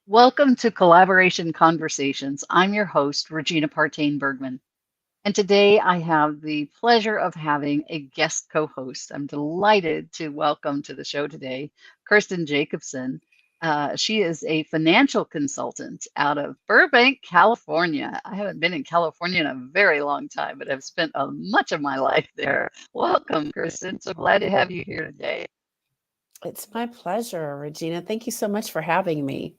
Welcome to Collaboration Conversations. I'm your host, Regina Partain Bergman. And today I have the pleasure of having a guest co host. I'm delighted to welcome to the show today Kirsten Jacobsen. She is a financial consultant out of Burbank, California. I haven't been in California in a very long time, but I've spent much of my life there. Welcome, Kirsten. So glad to have you here today. It's my pleasure, Regina. Thank you so much for having me.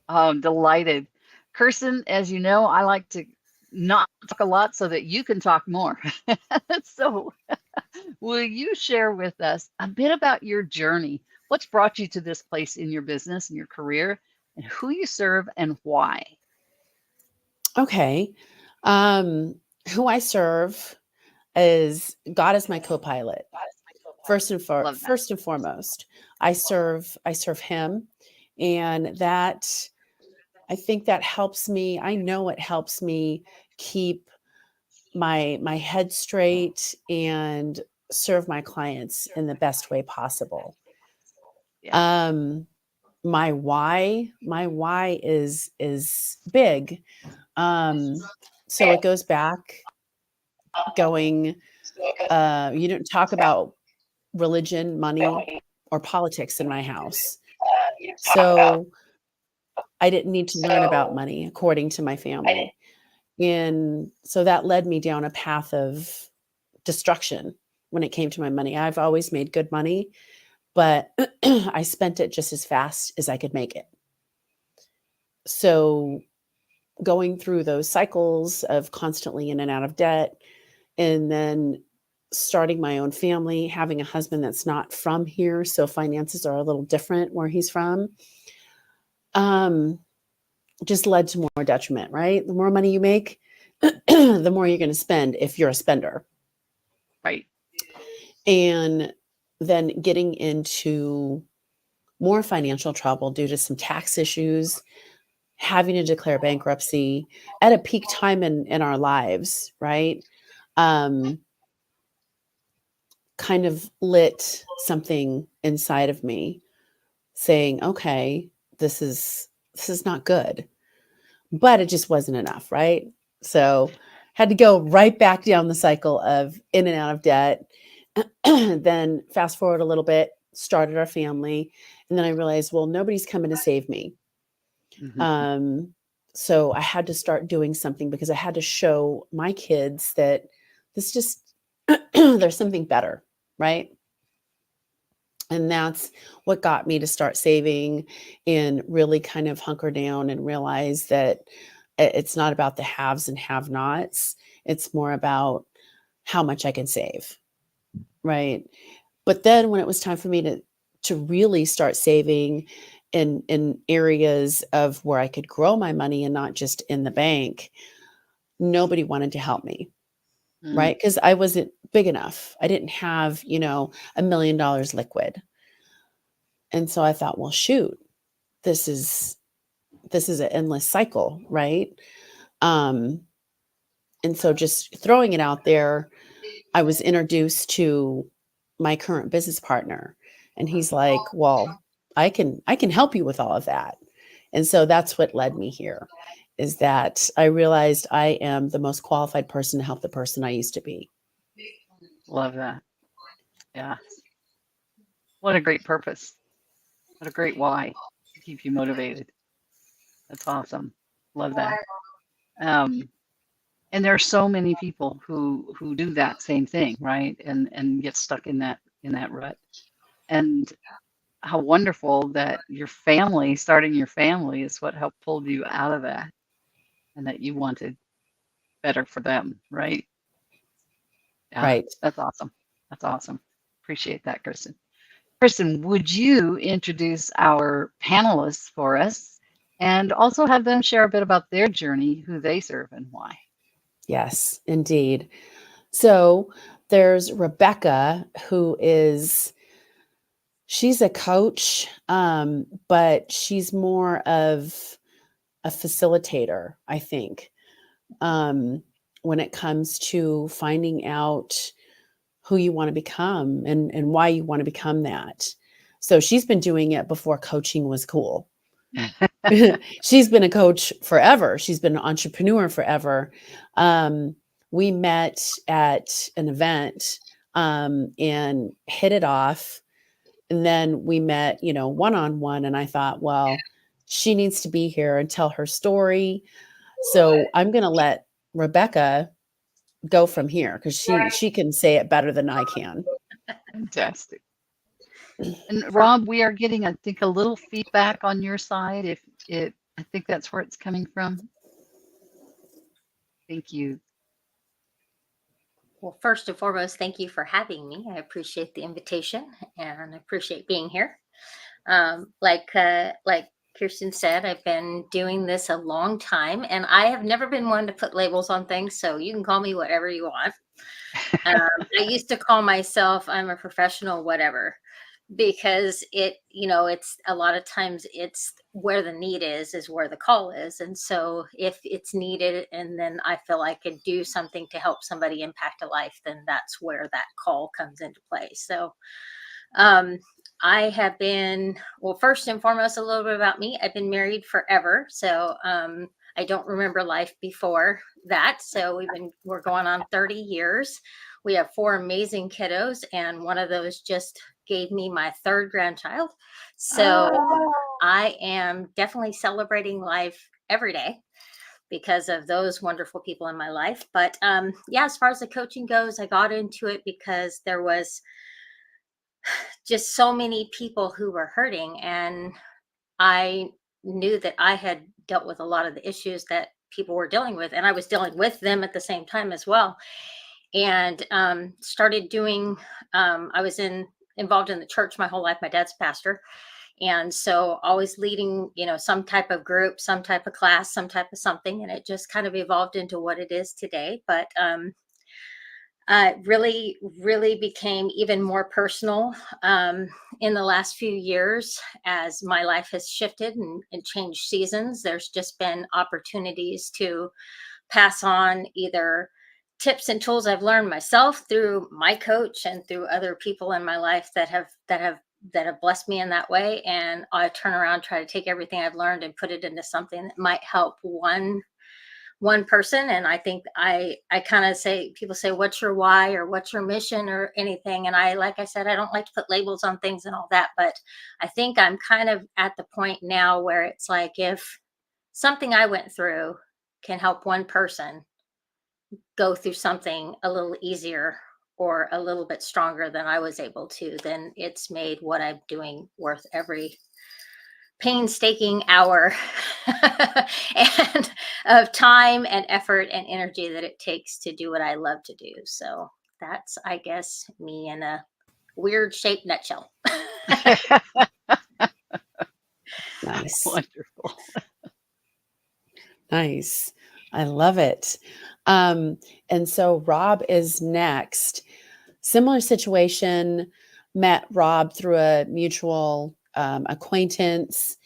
Oh, I'm delighted. Kirsten, as you know, I like to not talk a lot so that you can talk more. So, will you share with us a bit about your journey? What's brought you to this place in your business and your career, and who you serve and why? Okay. Um, who I serve is God is my co-pilot. Love that. First and foremost, I serve him, and that I think that helps me. I know it helps me keep my head straight and serve my clients in the best way possible. Yeah. Um, my why is big. So it goes back going, you didn't talk about religion, money, or politics in my house. So I didn't need to learn about money according to my family. And so that led me down a path of destruction when it came to my money. I've always made good money, but I spent it just as fast as I could make it. So going through those cycles of constantly in and out of debt, and then starting my own family, having a husband that's not from here, so finances are a little different where he's from, um, just led to more detriment, right? The more money you make, the more you're going to spend if you're a spender. Right. And then getting into more financial trouble due to some tax issues, having to declare bankruptcy at a peak time in our lives, right? Um, kind of lit something inside of me saying, okay, this is not good. But it just wasn't enough, right? So had to go right back down the cycle of in and out of debt. Then fast forward a little bit, started our family, and then I realized, well, nobody's coming to save me. Mhm. Um, so I had to start doing something because I had to show my kids that this just there's something better, right? And that's what got me to start saving and really kind of hunker down and realize that it's not about the haves and have nots. It's more about how much I can save, right? But then when it was time for me to really start saving in areas of where I could grow my money and not just in the bank, nobody wanted to help me, Mm. right? Because I wasn't big enough. I didn't have, $1 million liquid. And so I thought, well, shoot, this is this is an endless cycle, right? Um, and so just throwing it out there, I was introduced to my current business partner, and he's like, "Well, I can help you with all of that." And so that's what led me here is that I realized I am the most qualified person to help the person I used to be. Love that. Yeah. What a great purpose. What a great why to keep you motivated. That's awesome. Love that. Um, and there are so many people who do that same thing, right? And get stuck in that rut. And how wonderful that your family, starting your family, is what helped pull you out of that, and that you wanted better for them, right? Yeah, Right. that's awesome. That's awesome. Appreciate that, Kristen. Kristen, would you introduce our panelists for us and also have them share a bit about their journey, who they serve, and why? Yes, indeed. So there's Rebecca, who is she's a coach, but she's more of a facilitator, I think, um, when it comes to finding out who you want to become and why you want to become that. So she's been doing it before coaching was cool. She's been a coach forever. She's been an entrepreneur forever. Um, we met at an event and hit it off. And then we met, one on one. And I thought, well, she needs to be here and tell her story. So I'm going to let Rebecca go from here because she can say it better than I can. Fantastic. And Rob, we are getting, I think, a little feedback on your side. If it, I think that's where it's coming from. Thank you. Well, first and foremost, thank you for having me. I appreciate the invitation and I appreciate being here. Like Kirsten said, I've been doing this a long time, and I have never been one to put labels on things. So you can call me whatever you want. I used to call myself I'm a professional whatever, because it's a lot of times it's where the need is where the call is. And so if it's needed and then I feel I could do something to help somebody impact a life, then that's where that call comes into play. So um, I have been, well, first and foremost, a little bit about me. I've been married forever. So I don't remember life before that. So we're going on 30 years. We have 4 amazing kiddos, and one of those just gave me my 3rd grandchild. So I am definitely celebrating life every day because of those wonderful people in my life. But yeah, as far as the coaching goes, I got into it because there was just so many people who were hurting, and I knew that I had dealt with a lot of the issues that people were dealing with, and I was dealing with them at the same time as well. And started doing I was involved in the church my whole life. My dad's a pastor, and so always leading some type of group, some type of class, some type of something, and it just kind of evolved into what it is today. But really, really became even more personal in the last few years as my life has shifted and changed seasons. There's just been opportunities to pass on either tips and tools I've learned myself through my coach and through other people in my life that have blessed me in that way. And I turn around, try to take everything I've learned and put it into something that might help one person. And I think I kind of say, people say, what's your why or what's your mission or anything? And like I said, I don't like to put labels on things and all that, but I think I'm kind of at the point now where it's like, if something I went through can help one person go through something a little easier or a little bit stronger than I was able to, then it's made what I'm doing worth every painstaking hour and of time and effort and energy that it takes to do what I love to do. So that's, I guess, me in a weird shaped nutshell. Nice. Wonderful. Nice. I love it. And so Rob is next. Similar situation, met Rob through a mutual acquaintance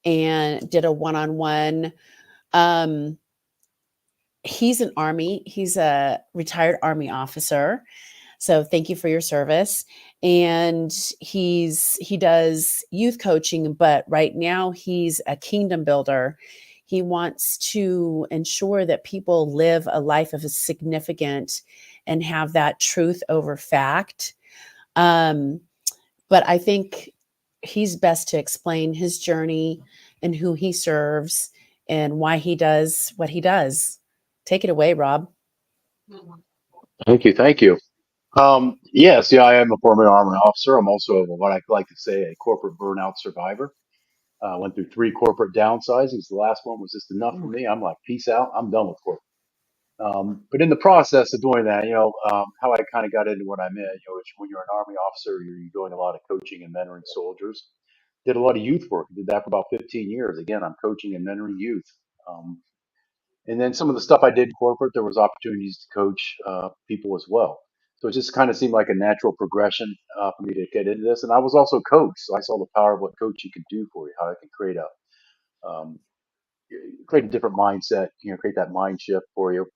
and did a one-on-one. He's an Army. He's a retired Army officer. So thank you for your service. And he does youth coaching, but right now he's a kingdom builder. He wants to ensure that people live a life of significance and have that truth over fact. But I think he's best to explain his journey and who he serves and why he does what he does. Take it away, Rob. Thank you. Thank you. Yes, yeah, I am a former Army officer. I'm also what I like to say a corporate burnout survivor. Went through 3 corporate downsizings. The last one was just enough for Ooh. me. I'm like, peace out. I'm done with corporate. But in the process of doing that, how I kind of got into what I'm in, is when you're an Army officer, you're doing a lot of coaching and mentoring soldiers. Did a lot of youth work. Did that for about 15 years. Again, I'm coaching and mentoring youth. Um, and then some of the stuff I did in corporate, there was opportunities to coach people as well. So it just kind of seemed like a natural progression for me to get into this. And I was also coached, so I saw the power of what coaching could do for you, how it can um, create a different mindset, create that mind shift for you.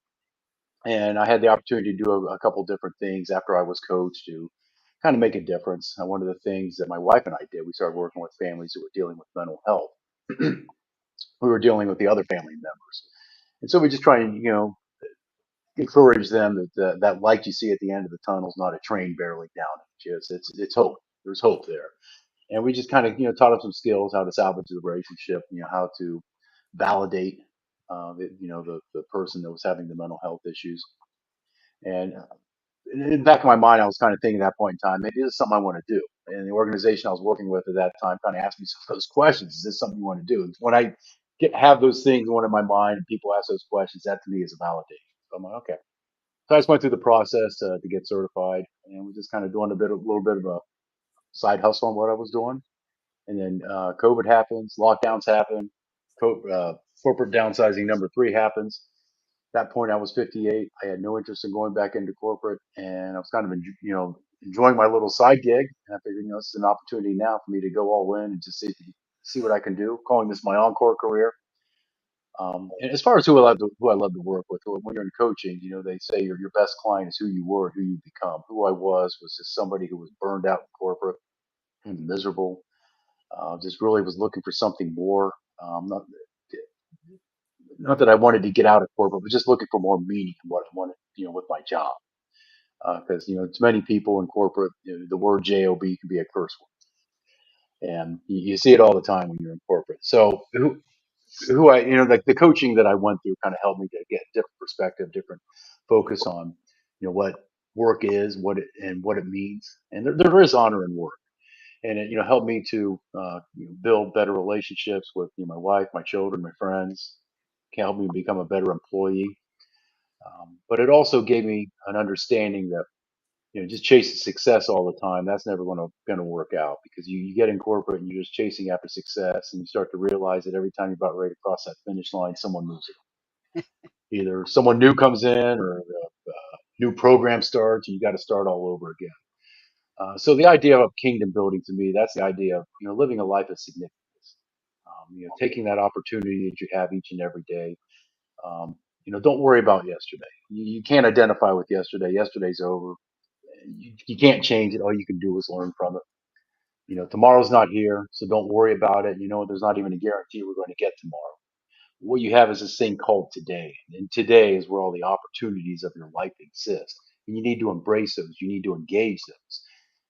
And I had the opportunity to do a couple different things after I was coached to kind of make a difference. And one of the things that my wife and I did, we started working with families who were dealing with mental health. we were dealing with the other family members. And so we just try and, encourage them that light you see at the end of the tunnel is not a train barreling down. It's hope. There's hope there. And we just kind of, taught them some skills, how to salvage the relationship, how to validate, the person that was having the mental health issues. And in the back of my mind, I was kind of thinking at that point in time, maybe this is something I want to do. And the organization I was working with at that time kind of asked me some of those questions. Is this something you want to do? And when I have those things going in my mind and people ask those questions, that to me is a validation. So I'm like, okay. So I just went through the process to get certified, and was just kind of doing a little bit of a side hustle on what I was doing. And then COVID happens, lockdowns happen, corporate downsizing number 3 happens. At that point, I was 58. I had no interest in going back into corporate, and I was kind of, enjoying my little side gig. And I figured, this is an opportunity now for me to go all in and just see what I can do. Calling this my encore career. And as far as who I love to work with, when you're in coaching, they say your best client is who you were, who you become. Who I was just somebody who was burned out in corporate and miserable. Just really was looking for something more. Not that I wanted to get out of corporate, but just looking for more meaning in what I wanted, with my job. Because it's many people in corporate. The word job can be a curse word, and you see it all the time when you're in corporate. So who I, like the coaching that I went through kind of helped me to get different perspective, different focus on, what work is, what it means. And there is honor in work. And it, helped me to build better relationships with, my wife, my children, my friends, can help me become a better employee. But it also gave me an understanding that, just chasing success all the time, that's never going to work out, because you get in corporate and you're just chasing after success, and you start to realize that every time you're about ready to cross that finish line, someone moves it. Either someone new comes in, or a new program starts, and you got to start all over again. So the idea of kingdom building, to me, that's the idea of, living a life of significance. Taking that opportunity that you have each and every day. Don't worry about yesterday. You can't identify with yesterday. Yesterday's over. You can't change it. All you can do is learn from it. Tomorrow's not here, so don't worry about it. There's not even a guarantee we're going to get tomorrow. What you have is this thing called today, and today is where all the opportunities of your life exist. And you need to embrace those. You need to engage those,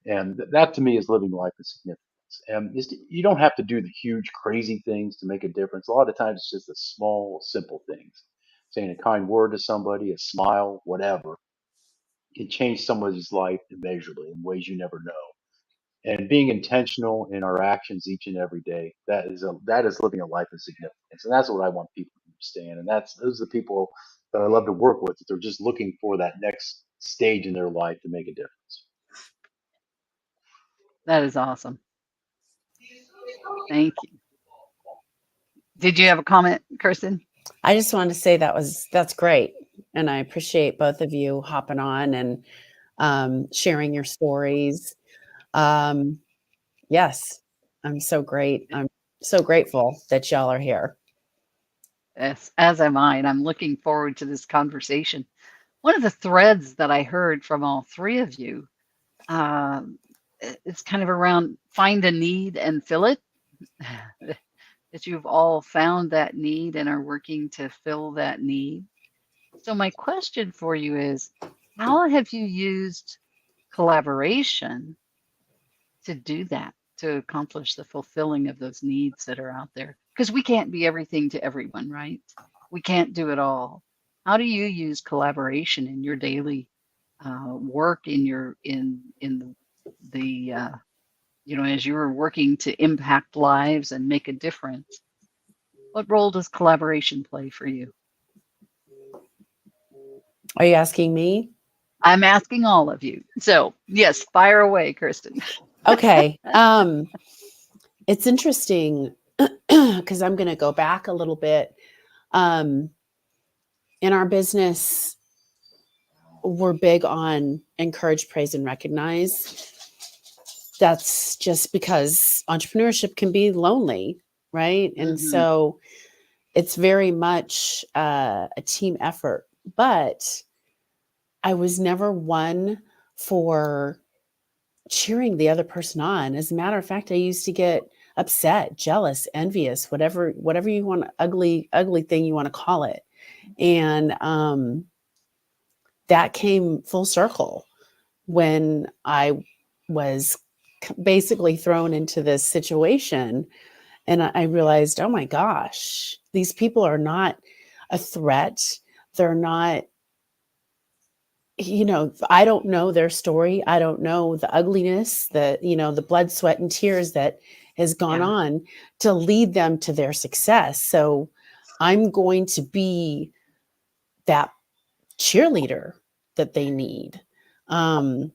and that to me is living life with significance. And you don't have to do the huge, crazy things to make a difference. A lot of times, it's just the small, simple things. Saying a kind word to somebody, a smile, whatever, can change somebody's life immeasurably in ways you never know. And being intentional in our actions each and every day, that is living a life of significance. And that's what I want people to understand. And those are the people that I love to work with, that they're just looking for that next stage in their life to make a difference. That is awesome. Thank you. Did you have a comment, Kirsten? I just wanted to say that's great. And I appreciate both of you hopping on and sharing your stories. Yes, I'm so great. I'm so grateful that y'all are here. Yes, as am I. And I'm looking forward to this conversation. One of the threads that I heard from all 3 of you is kind of around find a need and fill it. That you've all found that need and are working to fill that need. So my question for you is, how have you used collaboration to do that, to accomplish the fulfilling of those needs that are out there? Because we can't be everything to everyone, right? We can't do it all. How do you use collaboration in your daily work, in the as you're working to impact lives and make a difference? What role does collaboration play for you? Are you asking me? I'm asking all of you. So yes, fire away, Kirsten. Okay. It's interesting because I'm going to go back a little bit. In our business, we're big on encourage, praise, and recognize. That's just because entrepreneurship can be lonely, right? And so it's very much a team effort. But I was never one for cheering the other person on. As a matter of fact, I used to get upset, jealous, envious, whatever you want, ugly thing you want to call it. And that came full circle when I was basically thrown into this situation. And I realized, oh my gosh, these people are not a threat. They're not, I don't know their story. I don't know the ugliness, the blood, sweat, and tears that has gone Yeah. on to lead them to their success. So I'm going to be that cheerleader that they need, and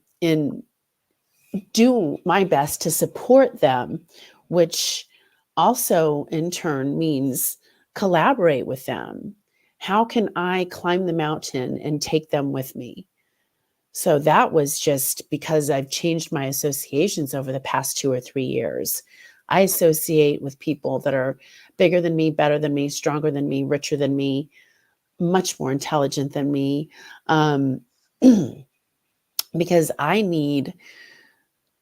do my best to support them, which also in turn means collaborate with them. How can I climb the mountain and take them with me? So that was just because I've changed my associations over the past 2 or 3 years. I associate with people that are bigger than me, better than me, stronger than me, richer than me, much more intelligent than me, because I need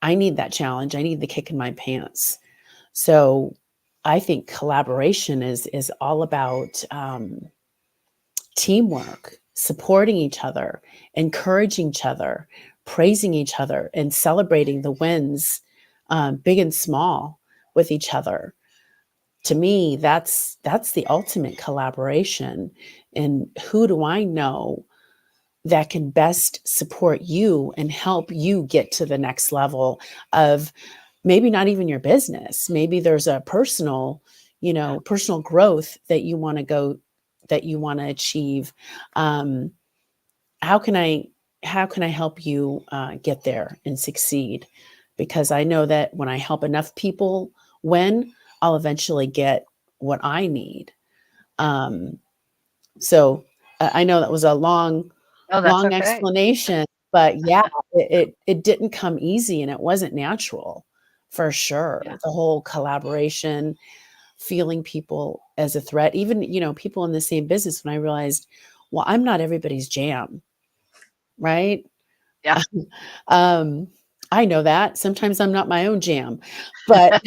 that challenge. I need the kick in my pants. So I think collaboration is all about teamwork, supporting each other, encouraging each other, praising each other, and celebrating the wins, big and small, with each other. To me, that's the ultimate collaboration. And who do I know that can best support you and help you get to the next level of maybe not even your business? Maybe there's a personal growth that you want to achieve. How can I help you get there and succeed? Because I know that when I help enough people win, I'll eventually get what I need. So I know that was a long Oh, that's okay. explanation, but yeah, it didn't come easy, and it wasn't natural, for sure. Yeah. The whole collaboration, feeling people as a threat, even, people in the same business, when I realized, well, I'm not everybody's jam, right? Yeah. I know that sometimes I'm not my own jam, but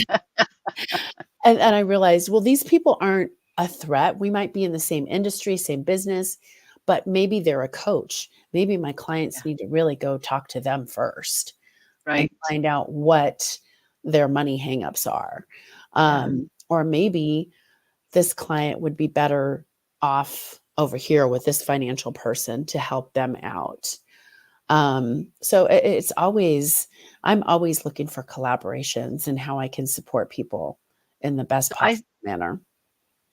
and I realized, well, these people aren't a threat. We might be in the same industry, same business, but maybe they're a coach. Maybe my clients Yeah. need to really go talk to them first and Right. find out what their money hangups are. Or maybe this client would be better off over here with this financial person to help them out. So I'm always looking for collaborations and how I can support people in the best So I possible manner.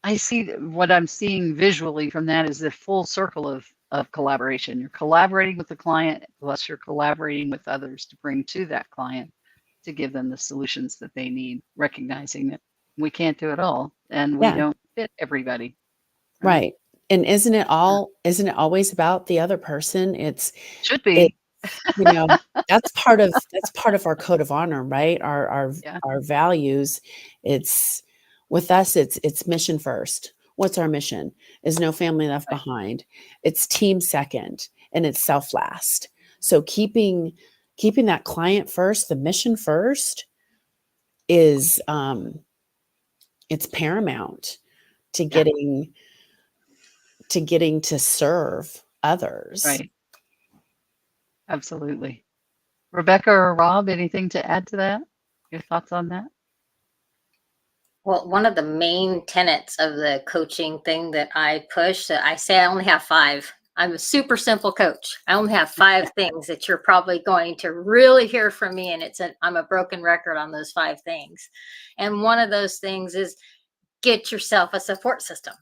I see what I'm seeing visually from that is the full circle of collaboration. You're collaborating with the client, plus you're collaborating with others to bring to that client to give them the solutions that they need, recognizing that we can't do it all and we Yeah, don't fit everybody, right? right. And Yeah. isn't it always about the other person? Should It's, be. you know, that's part of our code of honor, right? Yeah. Our values. It's with us, it's mission first. What's our mission? Is no family left Right. behind. It's team second, and it's self last. So keeping that client first, the mission first, is it's paramount to Yeah. getting to serve others. Right. Absolutely. Rebecca or Rob, anything to add to that? Your thoughts on that? Well, one of the main tenets of the coaching thing that I push, that I say I only have 5. I'm a super simple coach. I only have 5 things that you're probably going to really hear from me, and I'm a broken record on those 5 things. And one of those things is get yourself a support system.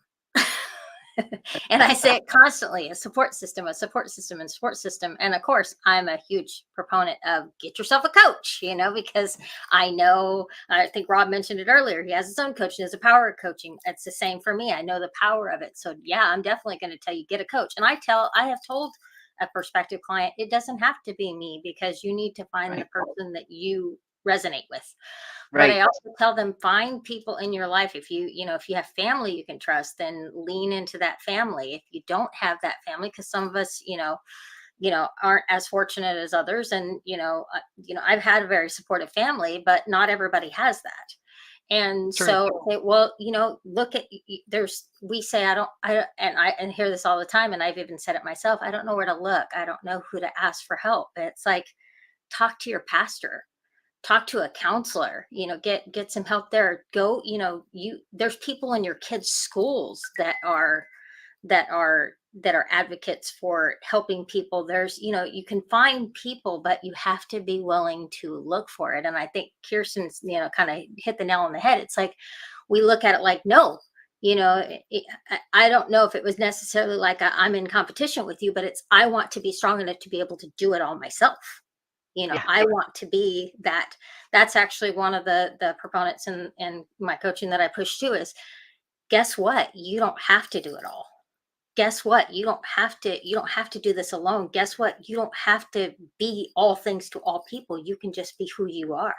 And I say it constantly, a support system, a support system, and support system. And of course, I'm a huge proponent of get yourself a coach, because I think Rob mentioned it earlier. He has his own coach. He has a power of coaching. It's the same for me. I know the power of it. So yeah, I'm definitely going to tell you, get a coach. And I have told a prospective client, it doesn't have to be me, because you need to find Right. the person that you resonate with. But Right. I also tell them, find people in your life. If if you have family you can trust, then lean into that family. If you don't have that family, because some of us, aren't as fortunate as others. And, I've had a very supportive family, but not everybody has that. And True. so, okay, well, look at, we say, and hear this all the time. And I've even said it myself. I don't know where to look. I don't know who to ask for help. But it's like, talk to your pastor, talk to a counselor, get some help there. Go, there's people in your kids' schools that are advocates for helping people. There's, you can find people, but you have to be willing to look for it. And I think Kirsten's, kind of hit the nail on the head. It's like, we look at it like, no, I don't know if it was necessarily like I'm in competition with you, but it's, I want to be strong enough to be able to do it all myself. Yeah. I want to be that. That's actually one of the proponents in my coaching that I push to is, guess what? You don't have to do it all. Guess what? You don't have to do this alone. Guess what? You don't have to be all things to all people. You can just be who you are.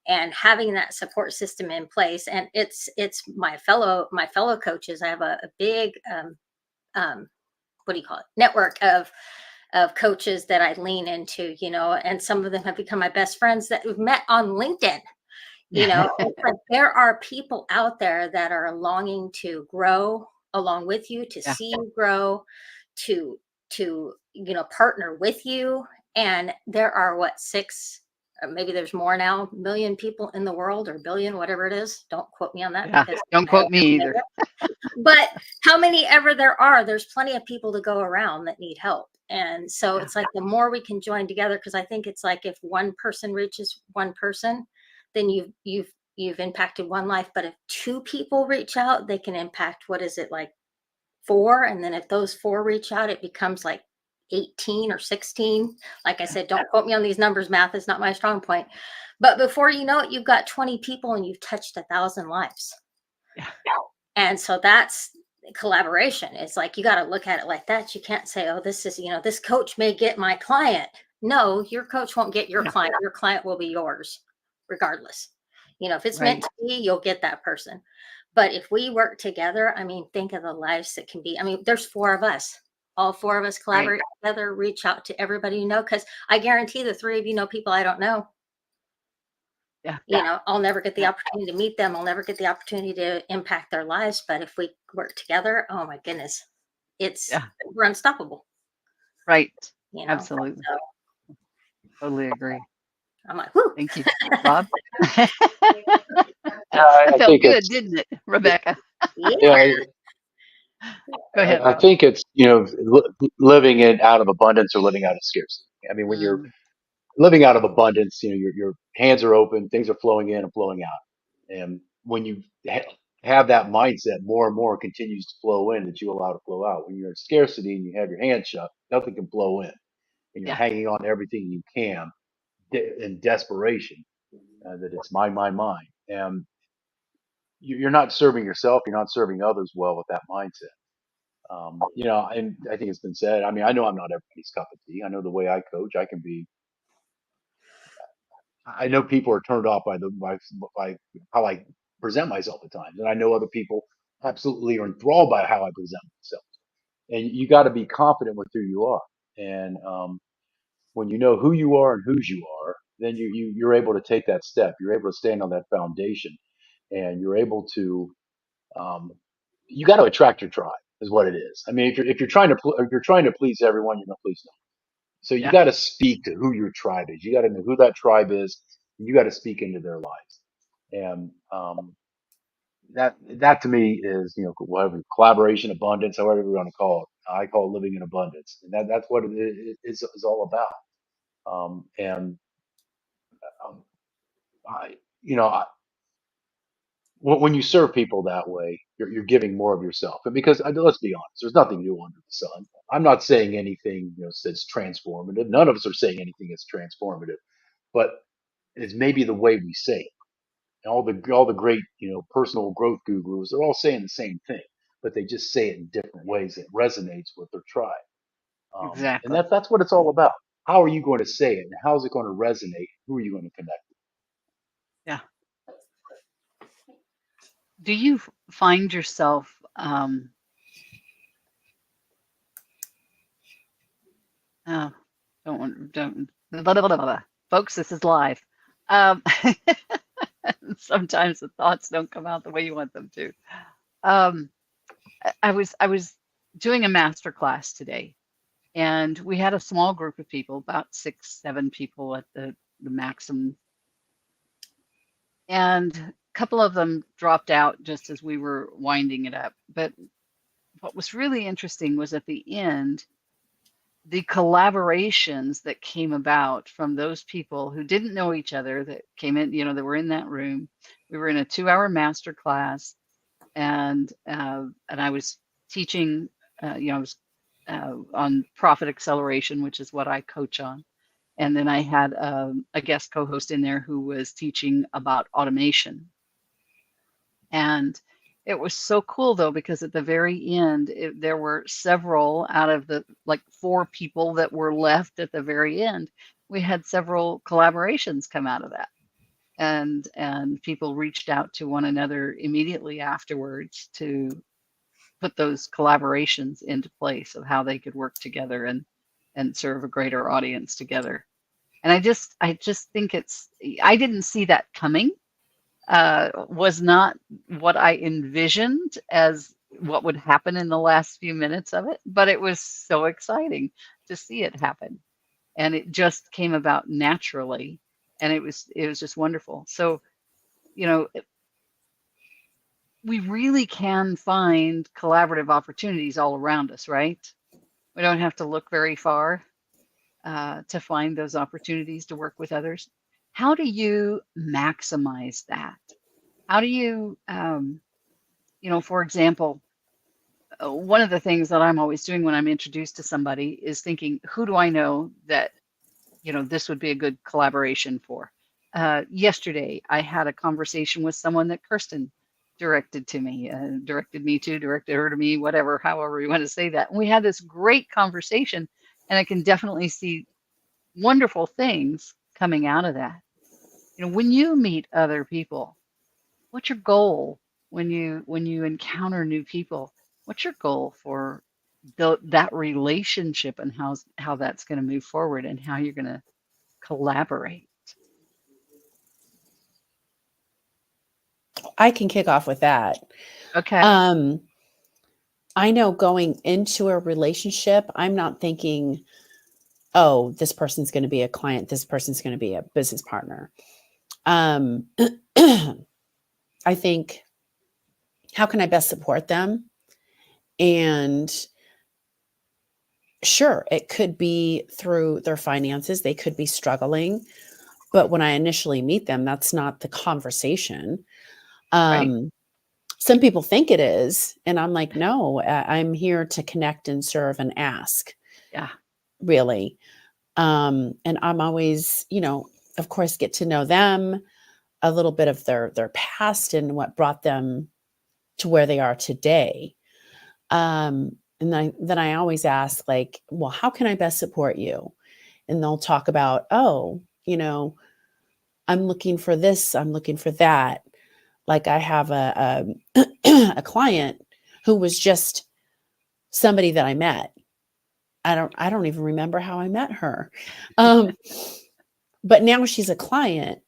And having that support system in place, and it's my fellow coaches. I have a big what do you call it, network of coaches that I lean into, and some of them have become my best friends that we've met on LinkedIn. It's like there are people out there that are longing to grow along with you, to see you grow, to partner with you. And there are what, 6, or maybe there's more now, million people in the world, or billion, whatever it is. Don't quote me on that. Yeah. Don't quote me either. But how many ever there are, there's plenty of people to go around that need help. And so it's like, the more we can join together, because I think it's like, if one person reaches one person, then you've impacted one life. But if 2 people reach out, they can impact, what is it, like 4? And then if those 4 reach out, it becomes like 18 or 16. Like I said, don't quote me on these numbers. Math is not my strong point. But before you know it, you've got 20 people and you've touched 1,000 lives. Yeah. And so that's collaboration. It's like, you got to look at it like that. You can't say, oh, this is, this coach may get my client. No, your coach won't get your client. Your client will be yours regardless. If it's meant to be, you'll get that person. But if we work together, I mean, think of the lives that can be. I mean, there's 4 of us. All 4 of us collaborate together, reach out to everybody you know, because I guarantee the 3 of you know people I don't know. Yeah. I'll never get the opportunity to meet them. I'll never get the opportunity to impact their lives. But if we work together, oh my goodness, we're unstoppable. Right. You know? Absolutely. So Totally agree. I'm like, whoo. Thank you, Rob. I That felt think good, it's didn't it, Rebecca? Yeah. Go ahead, I Rob. think it's living in out of abundance or living out of scarcity. I mean, when you're living out of abundance, your hands are open, things are flowing in and flowing out. And when you have that mindset, more and more continues to flow in that you allow to flow out. When you're in scarcity and you have your hands shut, nothing can flow in, and you're Yeah. hanging on to everything you can in desperation that it's mine, mine, mine. And you're not serving yourself, you're not serving others well with that mindset. And I think it's been said. I mean, I know I'm not everybody's cup of tea. I know the way I coach, I can be. I know people are turned off by how I present myself at times, and I know other people absolutely are enthralled by how I present myself. And you got to be confident with who you are. And when you know who you are and whose you are, then you're able to take that step. You're able to stand on that foundation, and you're able to. Um, you got to attract your tribe, is what it is. I mean, if you're trying to please everyone, you're gonna please no one. So you Yeah. got to speak to who your tribe is. You got to know who that tribe is. You got to speak into their lives, and that to me is whatever collaboration, abundance, however you want to call it. I call it living in abundance, and that's what is all about. And I, you know, I, when you serve people that way, you're giving more of yourself. And because let's be honest, there's nothing new under the sun. I'm not saying anything that's transformative. None of us are saying anything that's transformative, but it's maybe the way we say it. And all the great personal growth gurus, they're all saying the same thing, but they just say it in different ways that resonates with their tribe. And Exactly. that's what it's all about. How are you going to say it, and how is it going to resonate? Who are you going to connect Yeah. Do you find yourself oh, don't blah, blah, blah, blah. Folks, this is live. Um Sometimes the thoughts don't come out the way you want them to. Um, I was doing a master class today, and we had a small group of people, about 6, 7 people at the maximum, and a couple of them dropped out just as we were winding it up. But what was really interesting was at the end, the collaborations that came about from those people who didn't know each other that came in, that were in that room. We were in a 2-hour master class, and I was teaching, I was on profit acceleration, which is what I coach on. And then I had a guest co-host in there who was teaching about automation. And it was so cool though, because at the very end, there were several out of the 4 people that were left at the very end. We had several collaborations come out of that. And people reached out to one another immediately afterwards to put those collaborations into place of how they could work together and serve a greater audience together. And I just think I didn't see that coming. Was not what I envisioned as what would happen in the last few minutes of it, but it was so exciting to see it happen. And it just came about naturally, and it was just wonderful. So, we really can find collaborative opportunities all around us, right? We don't have to look very far to find those opportunities to work with others. How do you maximize that? How do you, for example, one of the things that I'm always doing when I'm introduced to somebody is thinking, who do I know that, this would be a good collaboration for? Yesterday, I had a conversation with someone that Kirsten directed her to me, whatever, however you want to say that. And we had this great conversation, and I can definitely see wonderful things coming out of that. When you meet other people, what's your goal when you encounter new people? What's your goal for that relationship, and how that's going to move forward, and how you're going to collaborate? I can kick off with that. Okay. I know going into a relationship, I'm not thinking, oh, this person's going to be a client, this person's going to be a business partner. I think, how can I best support them? And sure, it could be through their finances. They could be struggling. But when I initially meet them, that's not the conversation. Right. Some people think it is. And I'm like, no, I'm here to connect and serve and ask. Yeah. Really. And I'm always, of course, get to know them, a little bit of their past and what brought them to where they are today. And then I always ask, like, well, how can I best support you? And they'll talk about, oh, I'm looking for this, I'm looking for that. Like I have a client who was just somebody that I met. I don't even remember how I met her. But now she's a client,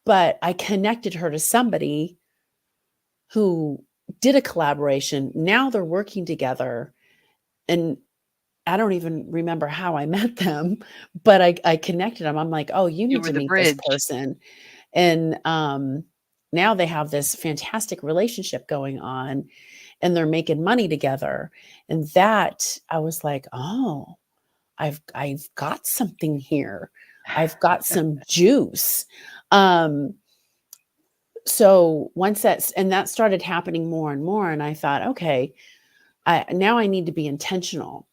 but I connected her to somebody who did a collaboration. Now they're working together, and I don't even remember how I met them, but I connected them. I'm like, oh, you You need were to the meet this bridge. person. And now they have this fantastic relationship going on, and they're making money together. And that I was like, oh, I've got something here. I've got some juice. So once that started happening more and more, and I thought, okay, now I need to be intentional.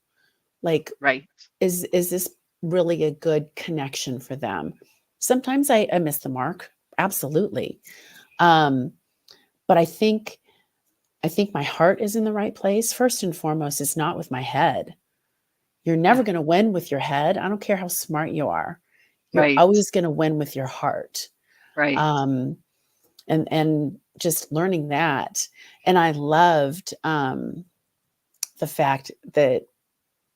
Like, Right. is this really a good connection for them? Sometimes I miss the mark. Absolutely. But I think my heart is in the right place. First and foremost, it's not with my head. You're never going to win with your head. I don't care how smart you are. You're Right. always going to win with your heart. Right. And just learning that. And I loved the fact that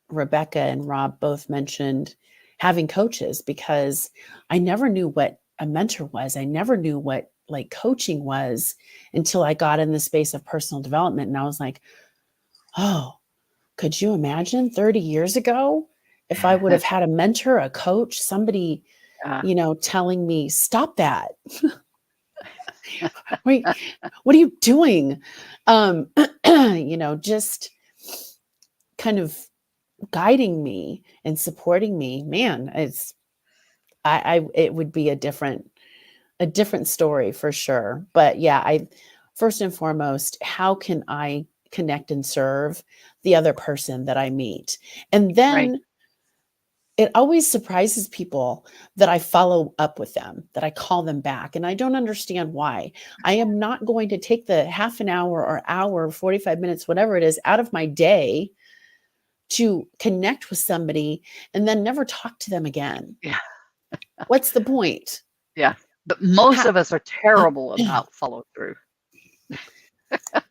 Rebecca and Rob both mentioned having coaches, because I never knew what a mentor was. I never knew what like coaching was until I got in the space of personal development. And I was like, oh, could you imagine 30 years ago if I would have had a mentor, a coach, somebody, Yeah. you know, telling me, stop that. Wait, what are you doing? You know, just kind of guiding me and supporting me. Man, it would be a different story for sure. But yeah, first and foremost, how can I connect and serve the other person that I meet? And then Right. it always surprises people that I follow up with them, that I call them back. And I don't understand why. I am not going to take the half an hour or hour, 45 minutes, whatever it is, out of my day to connect with somebody and then never talk to them again. Yeah. What's the point? Yeah. But most How, of us are terrible about follow through.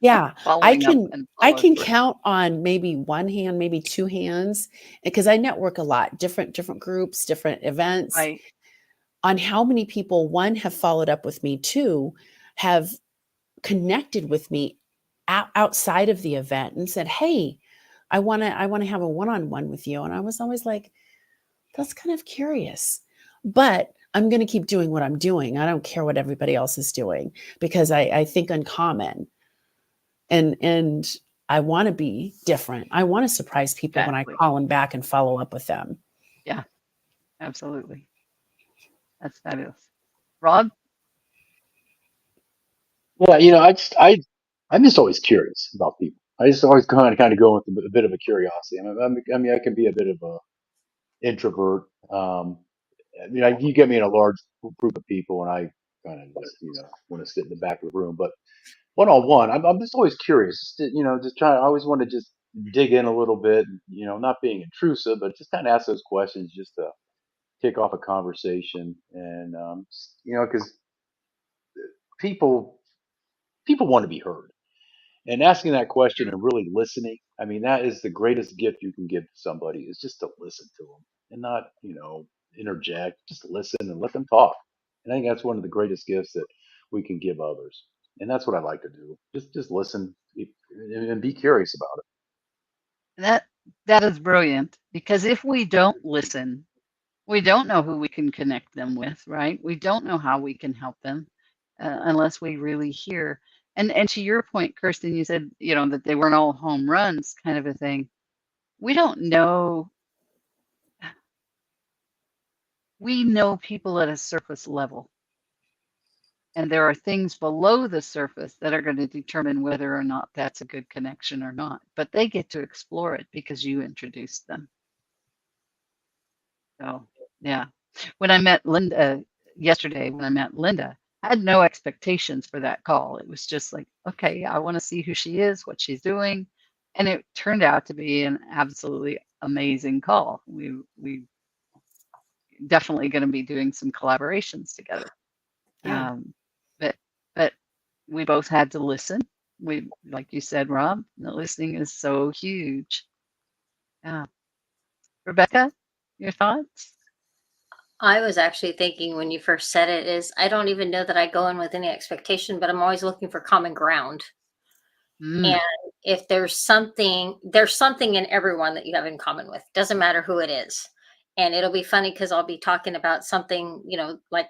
yeah, Following up and I follow can through. count on maybe one hand, maybe two hands, because I network a lot, different groups, different events, Right. on how many people, one, have followed up with me, two, have connected with me outside of the event and said, hey, I want to have a one-on-one with you. And I was always like, that's kind of curious, but I'm going to keep doing what I'm doing. I don't care what everybody else is doing, because I think uncommon, and I want to be different. I want to surprise people when I Exactly. call them back and follow up with them. Yeah. Absolutely. That's fabulous. Rob? Well, I'm just always curious about people. I just always kind of go with a bit of a curiosity. I mean, I can be a bit of a introvert. You get me in a large group of people, and I kind of just, want to sit in the back of the room. But one on one, I'm just always curious. Just trying. I always want to just dig in a little bit. Not being intrusive, but just kind of ask those questions just to kick off a conversation. And because people people want to be heard. And asking that question and really listening, I mean, that is the greatest gift you can give to somebody, is just to listen to them and not, interject. Just listen and let them talk. And I think that's one of the greatest gifts that we can give others. And that's what I like to do. Just listen and be curious about it. That that is brilliant, because if we don't listen, we don't know who we can connect them with, right? We don't know how we can help them unless we really hear. And to your point, Kirsten, you said, that they weren't all home runs, kind of a thing. We don't know. We know people at a surface level, and there are things below the surface that are going to determine whether or not that's a good connection or not. But they get to explore it because you introduced them. So, yeah. When I met Linda yesterday, I had no expectations for that call. It was just like, okay, I want to see who she is, what she's doing. And it turned out to be an absolutely amazing call. We definitely going to be doing some collaborations together. Yeah. But but we both had to listen. We, like you said, Rob, the listening is so huge. Yeah. Rebecca, your thoughts? I was actually thinking when you first said it is I don't even know that I go in with any expectation, but I'm always looking for common ground. Mm, And if there's something in everyone that you have in common with. Doesn't matter who it is. And it'll be funny because I'll be talking about something, like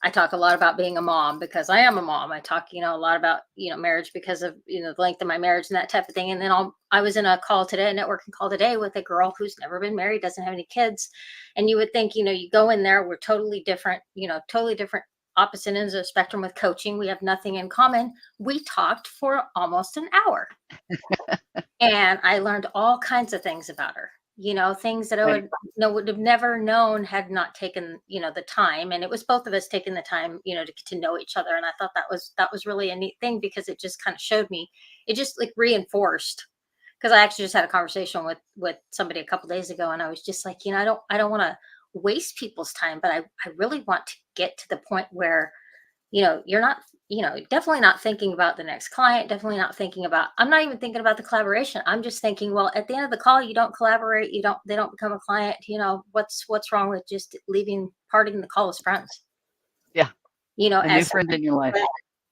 I talk a lot about being a mom because I am a mom. I talk, a lot about, marriage because of, the length of my marriage and that type of thing. And then I was in a call today, a networking call today with a girl who's never been married, doesn't have any kids. And you would think, you go in there, we're totally different, totally different opposite ends of the spectrum with coaching. We have nothing in common. We talked for almost an hour and I learned all kinds of things about her. Things that I right. would have never known had not taken, the time. And it was both of us taking the time, to get to know each other. And I thought that was really a neat thing because it just kind of showed me, it just like reinforced. Because I actually just had a conversation with somebody a couple days ago, and I was just like, I don't want to waste people's time, but I really want to get to the point where you're not, definitely not thinking about the next client, definitely not thinking about, I'm not even thinking about the collaboration. I'm just thinking, well, at the end of the call, you don't collaborate, they don't become a client, what's wrong with just parting the call as friends? Yeah. you know, A new as friend in your life.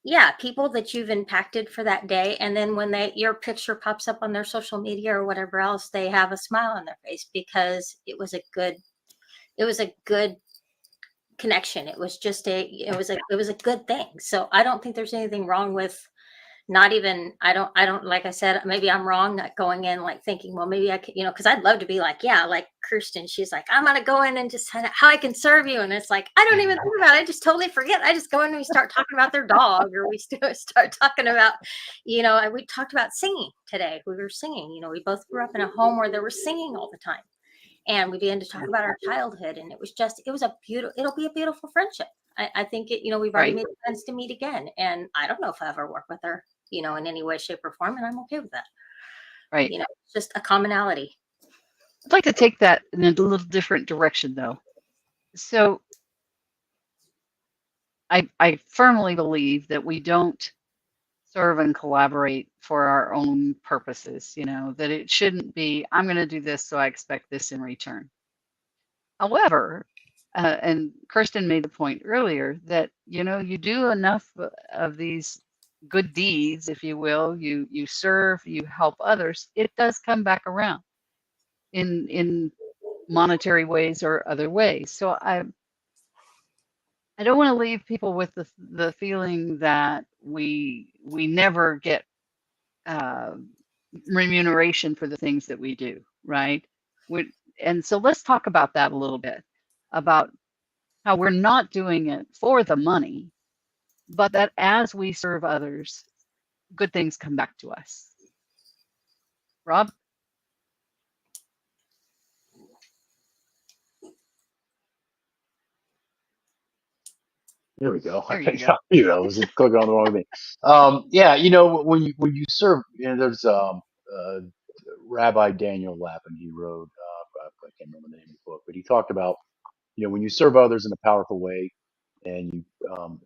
yeah, people that you've impacted for that day. And then when your picture pops up on their social media or whatever else, they have a smile on their face because it was a good connection. It was just it was a good thing. So I don't think there's anything wrong with not even, I don't, like I said, maybe I'm wrong, not going in like thinking, well, maybe I could, because I'd love to be like, yeah, like Kirsten, she's like, I'm going to go in and just how I can serve you. And it's like, I don't even think about it. I just totally forget. I just go in and we start talking about their dog, or we start talking about, we talked about singing today. We were singing, we both grew up in a home where there was singing all the time. And we began to talk about our childhood, and it'll be a beautiful friendship. I think we've already Right. made plans to meet again, and I don't know if I ever work with her, in any way, shape, or form, and I'm okay with that. Right. It's just a commonality. I'd like to take that in a little different direction, though. So I firmly believe that we don't serve and collaborate for our own purposes, that it shouldn't be, I'm going to do this, so I expect this in return. However, and Kirsten made the point earlier that, you do enough of these good deeds, if you will, you serve, you help others, it does come back around in monetary ways or other ways. So I don't want to leave people with the feeling that we never get remuneration for the things that we do, right? And so let's talk about that a little bit, about how we're not doing it for the money, but that as we serve others, good things come back to us. Rob? There we go. There you go. I was clicking on the wrong thing. Yeah, when you serve, there's Rabbi Daniel Lapin. He wrote, I can't remember the name of the book, but he talked about, when you serve others in a powerful way and you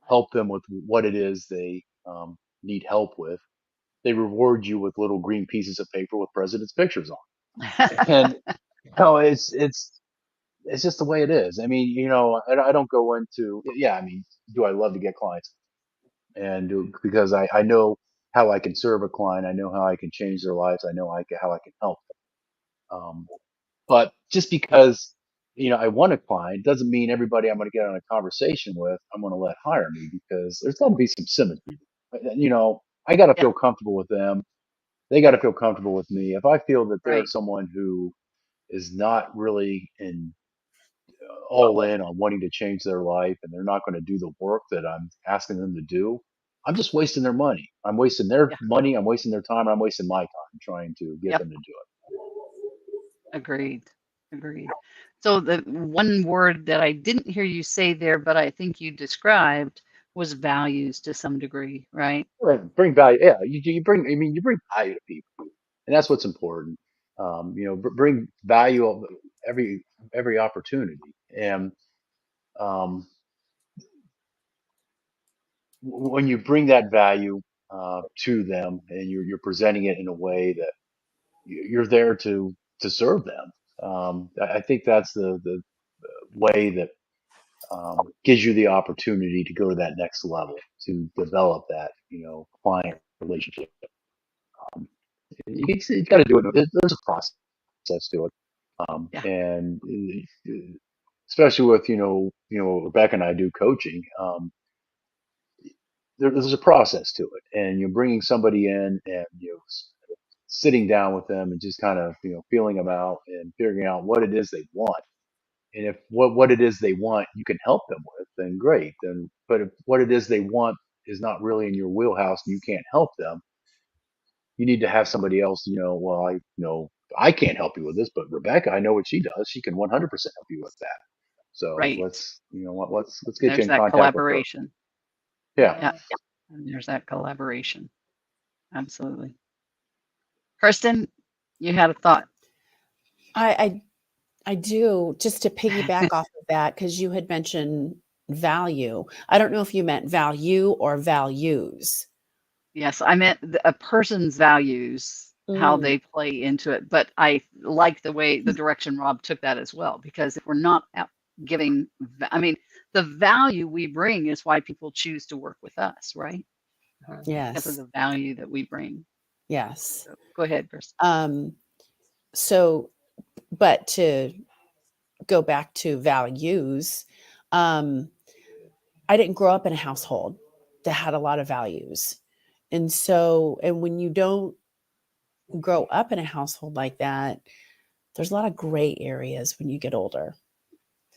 help them with what it is they need help with, they reward you with little green pieces of paper with presidents' pictures on. And it's just the way it is. I mean, I don't go into, yeah, I mean, do I love to get clients? Because I know how I can serve a client. I know how I can change their lives. I know how I can help them. But just because, I want a client doesn't mean everybody I'm going to get on a conversation with, I'm going to let hire me, because there's got to be some symmetry. I got to Yeah, feel comfortable with them. They got to feel comfortable with me. If I feel that they're right. someone who is not really all in on wanting to change their life, and they're not going to do the work that I'm asking them to do, I'm just wasting their money. I'm wasting their Yeah, money. I'm wasting their time. I'm wasting my time trying to get yep, them to do agreed. Agreed. So the one word that I didn't hear you say there, but I think you described, was values to some degree, right? it. Right. Bring value. Yeah, you bring. I mean, you bring value to people, and that's what's important. Bring value of every opportunity, and um, when you bring that value to them, and you're presenting it in a way that you're there to serve them. I think that's the way that gives you the opportunity to go to that next level, to develop that client relationship. Um, you got to do it. There's a process to it, Yeah, and especially with Rebecca and I do coaching. There's a process to it, and you're bringing somebody in, and sitting down with them and just kind of feeling them out and figuring out what it is they want. And if what it is they want you can help them with, then great. But if what it is they want is not really in your wheelhouse and you can't help them, you need to have somebody else. Well, I can't help you with this, but Rebecca, I know what she does. She can 100% help you with that. So right. let's get you There's in that contact with her. collaboration. Yeah. Yeah, and there's that collaboration. Absolutely. Kirsten, you had a thought. I I do, just to piggyback off of that, because you had mentioned value. I don't know if you meant value or values. Yes, I meant a person's values, how Mm, they play into it. But I like the direction Rob took that as well, because if we're not giving, I mean, the value we bring is why people choose to work with us, right? Mhm. Because of Yes. the value that we bring. Yes. So go ahead, Chris. So, but to go back to values, um, I didn't grow up in a household that had a lot of values. And so, and when you don't grow up in a household like that, there's a lot of gray areas when you get older.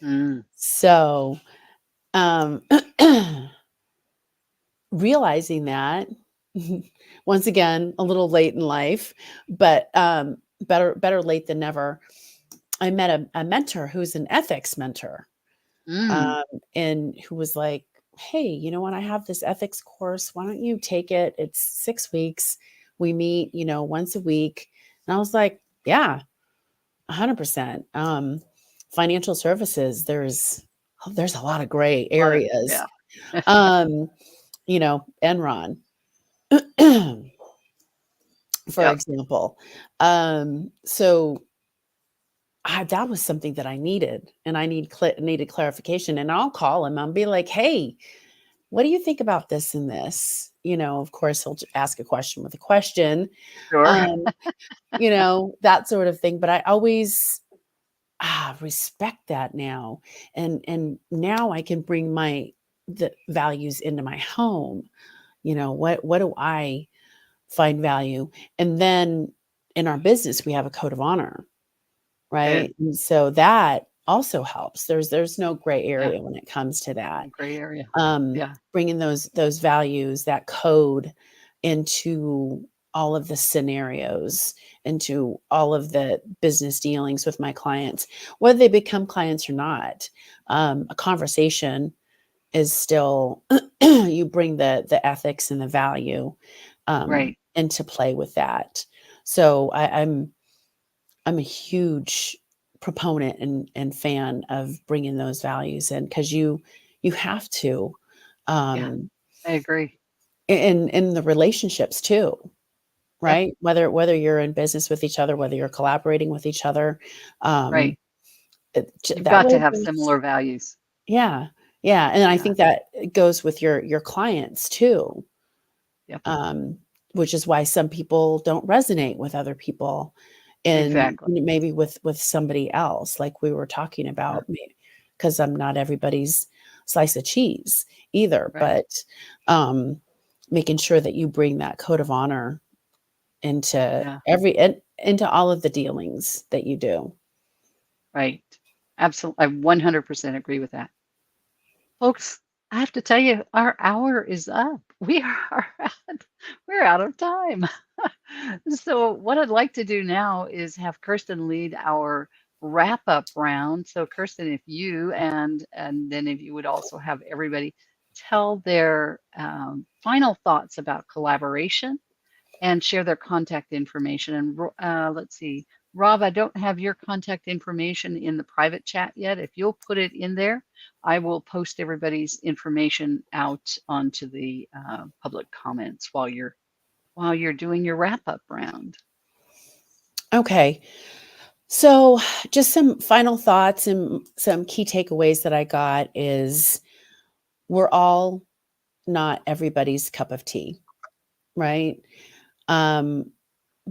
Mm, So, um, realizing that once again, a little late in life, but better late than never. I met a mentor who's an ethics mentor, mm, um, and who was like, "Hey, you know what? I have this ethics course. Why don't you take it? It's 6 weeks. We meet, once a week." And I was like, "Yeah, 100%." Financial services, there's a lot of gray lot of, areas. yeah. Um, Enron, for Yep. example. So that was something that I needed, and I needed clarification. And I'll call him. I'll be like, "Hey, what do you think about this and this?" Of course, he'll ask a question with a question, Sure. um, that sort of thing. But I always respect that now, and now I can bring the values into my home. What do I find value? And then in our business, we have a code of honor, Good. right? And so that also helps. There's no gray Yeah. area when it comes to that. Gray area. Um, Yeah. bringing those values, that code into all of the scenarios, into all of the business dealings with my clients, whether they become clients or not. A conversation is still you bring the ethics and the value Right. into play with that. So I'm a huge proponent and fan of bringing those values in, because you have to, Yeah. um, I agree. in the relationships too, Yeah. right? Whether you're in business with each other, whether you're collaborating with each other, um, Right. You've that got way to have there's similar values. yeah, yeah, and I Yeah. think that it goes with your clients too, Yep. um, which is why some people don't resonate with other people, and Exactly. maybe with somebody else, like we were talking Sure. about, because I'm not everybody's slice of cheese either. Right. But making sure that you bring that code of honor into Yeah. into all of the dealings that you do. Right. Absolutely. I 100% agree with that. Folks, I have to tell you, our hour is up. We're out of time. So what I'd like to do now is have Kirsten lead our wrap up round. So Kirsten, if you and then if you would also have everybody tell their final thoughts about collaboration and share their contact information. And let's see, Rob, I don't have your contact information in the private chat yet. If you'll put it in there, I will post everybody's information out onto the public comments while you're doing your wrap up round. Okay. So just some final thoughts and some key takeaways that I got is we're all not everybody's cup of tea, right? Um,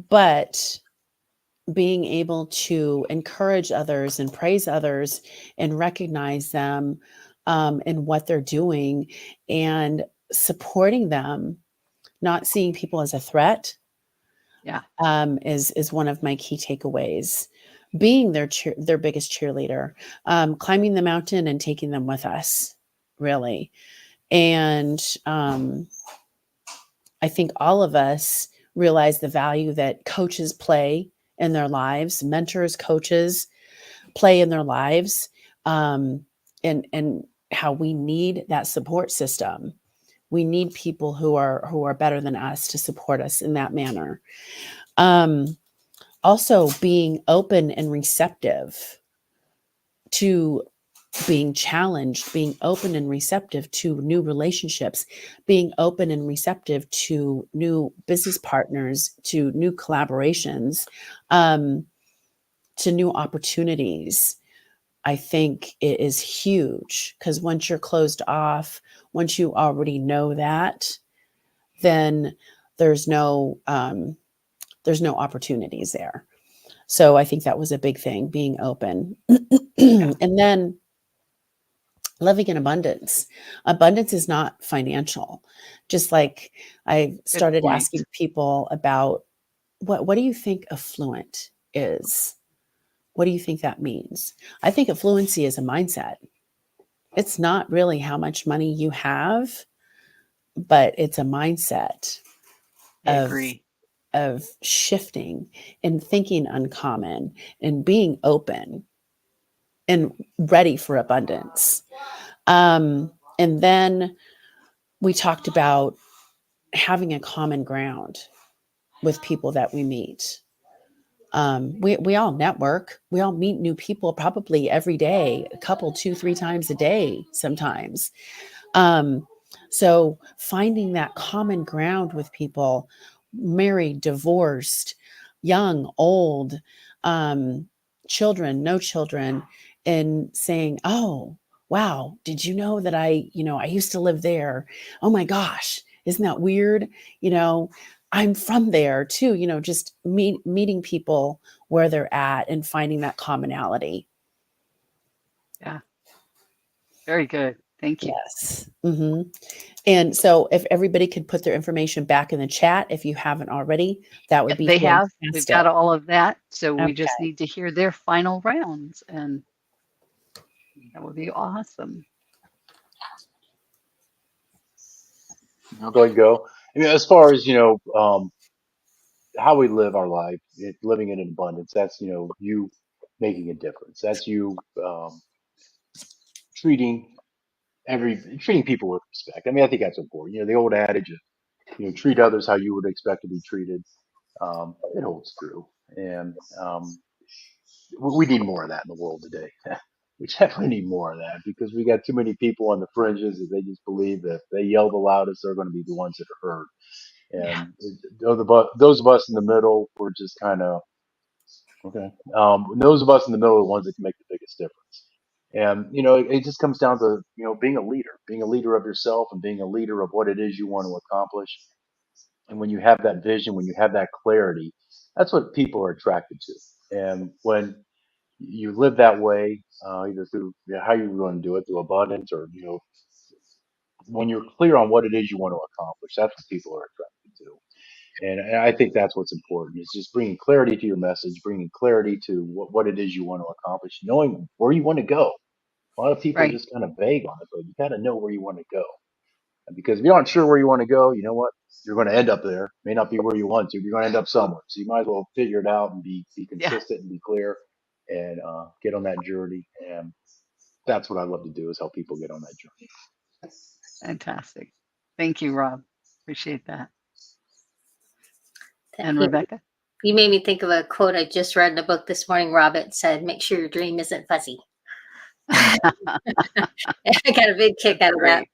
but being able to encourage others and praise others and recognize them in what they're doing, and supporting them, not seeing people as a threat, Yeah. is one of my key takeaways. Being their biggest cheerleader, climbing the mountain and taking them with us, really. And I think all of us realize the value that coaches play in their lives, mentors, coaches play in their lives, and how we need that support system. We need people who are better than us to support us in that manner. Um, Also, being open and receptive to being challenged, being open and receptive to new relationships, being open and receptive to new business partners, to new collaborations, um, to new opportunities. I think it is huge, because once you're closed off, once you already know that, then there's no opportunities there. So I think that was a big thing, being open. Yeah. And then living in abundance. Abundance is not financial. Just like I Good started point. asking people about what do you think affluent is? What do you think that means? I think affluency is a mindset. It's not really how much money you have, but it's a mindset I of agree. shifting and thinking uncommon and being open and ready for abundance. And then we talked about having a common ground with people that we meet. We all network. We all meet new people probably every day, a couple, 2, 3 times a day sometimes. So finding that common ground with people, married, divorced, young, old, children, no children, and saying, oh, wow, did you know that I used to live there? Oh my gosh, isn't that weird? I'm from there too, just meeting people where they're at and finding that commonality. Yeah. Very good. Thank you. Yes. Hmm. And so if everybody could put their information back in the chat, if you haven't already, that would be They have. We've got fantastic. all of that. So we just Okay. need to hear their final rounds, and that would be awesome. I'll go ahead and go. I mean, as far as how we live our life, living in an abundance. That's you making a difference. That's you treating treating people with respect. I mean, I think that's important. The old adage of treat others how you would expect to be treated. It holds true, and we need more of that in the world today. We definitely need more of that because we got too many people on the fringes that they just believe that if they yell the loudest, they're going to be the ones that are heard. Yeah. And those of us in the middle, we're just kind of okay. Those of us in the middle are the ones that can make the biggest difference. And it just comes down to being a leader of yourself, and being a leader of what it is you want to accomplish. And when you have that vision, when you have that clarity, that's what people are attracted to. And when you live that way, either through how you're going to do it, through abundance, or when you're clear on what it is you want to accomplish, that's what people are attracted to. And I think that's what's important, is just bringing clarity to your message, bringing clarity to what it is you want to accomplish, knowing where you want to go. A lot of people are Right. just kind of vague on it, but you got to know where you want to go. And because if you aren't sure where you want to go, you know what? You're going to end up there. May not be where you want to, but you're going to end up somewhere. So you might as well figure it out and be Yeah. consistent and be clear, and get on that journey. And that's what I love to do, is help people get on that journey. Fantastic. Thank you, Rob. Appreciate that. And You, Rebecca? you made me think of a quote I just read in a book this morning. Robert said, "Make sure your dream isn't fuzzy." I got a big kick out of that. Great.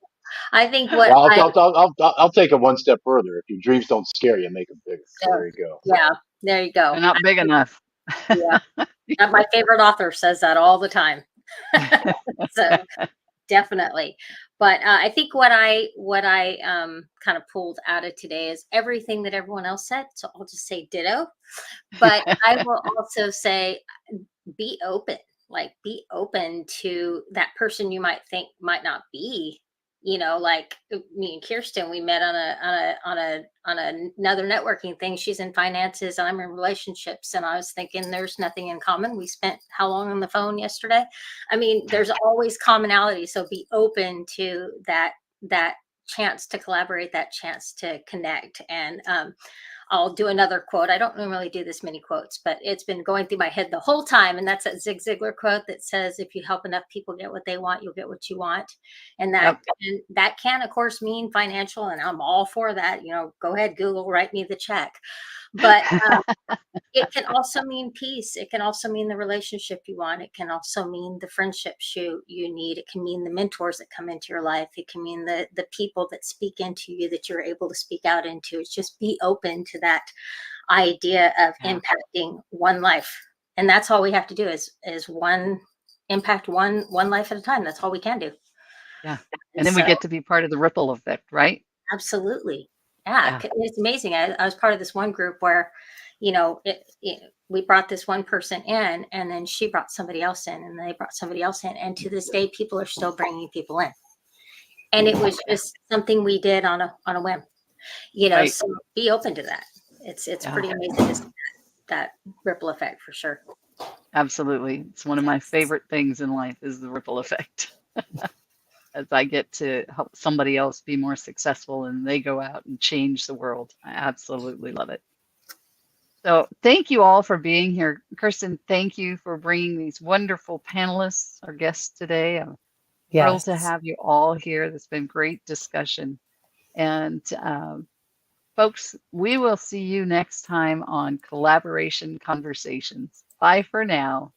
I think Yeah, I'll take it one step further. If your dreams don't scare you, make them bigger. So there you go. Yeah, there you go. They're not big enough. Yeah, my favorite author says that all the time. So definitely. But I think what I kind of pulled out of today is everything that everyone else said. So I'll just say ditto. But I will also say be open. Like be open to that person you might think might not be. Like me and Kirsten, we met on another networking thing. She's in finances, and I'm in relationships, and I was thinking there's nothing in common. We spent how long on the phone yesterday? I mean, there's always commonality. So be open to that chance to collaborate, that chance to connect. And I'll do another quote. I don't normally do this many quotes, but it's been going through my head the whole time. And that's that Zig Ziglar quote that says, if you help enough people get what they want, you'll get what you want. And that, and that can, of course, mean financial. And I'm all for that. Go ahead, Google, write me the check. But it can also mean peace. It can also mean the relationship you want. It can also mean the friendships you need. It can mean the mentors that come into your life. It can mean the people that speak into you that you're able to speak out into. It's just be open to that idea of impacting one life. And that's all we have to do is one impact one life at a time. That's all we can do. Yeah. And And then we so, get to be part of the ripple effect, right? absolutely. Yeah. Yeah. It's amazing. I was part of this one group where, we brought this one person in, and then she brought somebody else in, and they brought somebody else in. And to this day, people are still bringing people in. And it was just something we did on a whim, Right. so be open to that. It's Yeah. pretty amazing to see that ripple effect for sure. Absolutely. It's one of my favorite things in life is the ripple effect. As I get to help somebody else be more successful and they go out and change the world. I absolutely love it. So thank you all for being here. Kirsten, thank you for bringing these wonderful panelists, our guests today. I'm thrilled to Yes. have you all here. There's been great discussion. And folks, we will see you next time on Collaboration Conversations. Bye for now.